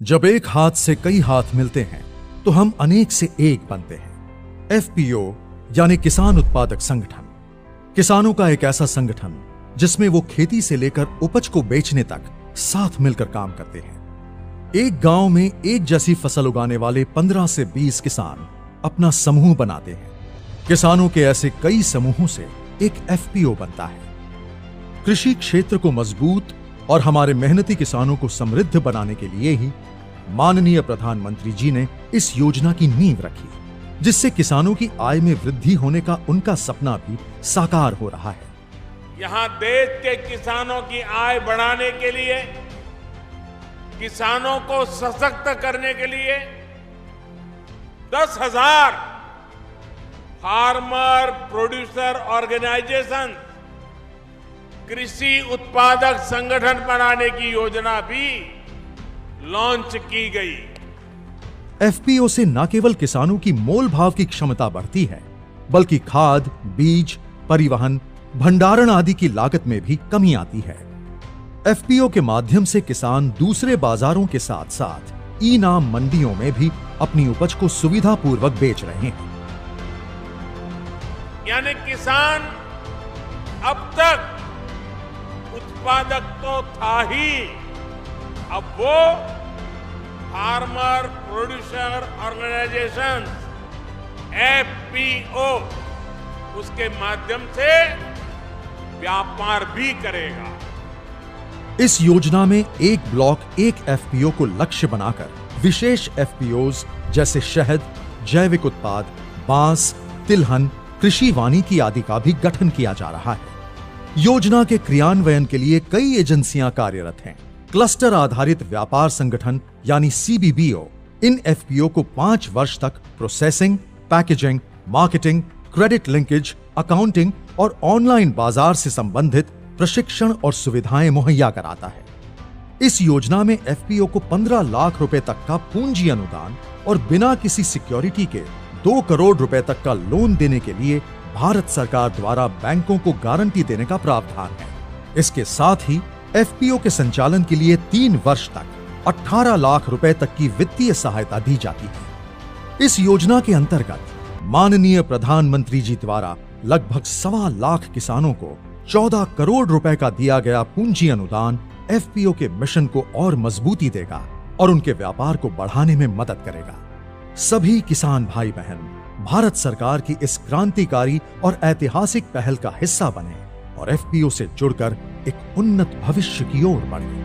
जब एक हाथ से कई हाथ मिलते हैं तो हम अनेक से एक बनते हैं। एफपीओ यानी किसान उत्पादक संगठन, किसानों का एक ऐसा संगठन जिसमें वो खेती से लेकर उपज को बेचने तक साथ मिलकर काम करते हैं। एक गांव में एक जैसी फसल उगाने वाले 15 से 20 किसान अपना समूह बनाते हैं। किसानों के ऐसे कई समूहों से एक एफपीओ बनता है। कृषि क्षेत्र को मजबूत और हमारे मेहनती किसानों को समृद्ध बनाने के लिए ही माननीय प्रधानमंत्री जी ने इस योजना की नींव रखी, जिससे किसानों की आय में वृद्धि होने का उनका सपना भी साकार हो रहा है। यहां देश के किसानों की आय बढ़ाने के लिए, किसानों को सशक्त करने के लिए 10,000 फार्मर प्रोड्यूसर ऑर्गेनाइजेशन, कृषि उत्पादक संगठन बनाने की योजना भी लॉन्च की गई। एफपीओ से न केवल किसानों की मोल भाव की क्षमता बढ़ती है, बल्कि खाद, बीज, परिवहन, भंडारण आदि की लागत में भी कमी आती है। एफपीओ के माध्यम से किसान दूसरे बाजारों के साथ साथ ई नाम मंडियों में भी अपनी उपज को सुविधापूर्वक बेच रहे हैं। यानी किसान अब तक उत्पादक तो था ही, अब वो फार्मर प्रोड्यूसर ऑर्गेनाइजेशन एफपीओ उसके माध्यम से व्यापार भी करेगा। इस योजना में एक ब्लॉक एक एफपीओ को लक्ष्य बनाकर विशेष एफपीओज जैसे शहद, जैविक उत्पाद, बांस, तिलहन, कृषि वानिकी आदि का भी गठन किया जा रहा है। योजना के क्रियान्वयन के लिए कई एजेंसियां कार्यरत हैं। क्लस्टर आधारित व्यापार संगठन यानी सीबीबीओ इन एफपीओ को 5 वर्ष तक processing, packaging, marketing, credit linkage, accounting और ऑनलाइन बाजार से संबंधित प्रशिक्षण और सुविधाएं मुहैया कराता है। इस योजना में एफपीओ को 15 लाख रुपए तक का पूंजी अनुदान और बिना किसी सिक्योरिटी के 2 करोड़ रुपए तक का लोन देने के लिए भारत सरकार द्वारा बैंकों को गारंटी देने का प्रावधान है। इसके साथ ही एफपीओ के संचालन के लिए 3 वर्ष तक 18 लाख रुपए तक की वित्तीय सहायता दी जाती है। इस योजना के अंतर्गत माननीय प्रधानमंत्री जी द्वारा लगभग 1.25 लाख किसानों को 14 करोड़ रुपए का दिया गया पूंजी अनुदान एफपीओ के मिशन को और मजबूती देगा और उनके व्यापार को बढ़ाने में मदद करेगा। सभी किसान भाई बहन भारत सरकार की इस क्रांतिकारी और ऐतिहासिक पहल का हिस्सा बने और एफपीओ से जुड़कर एक उन्नत भविष्य की ओर बढ़े।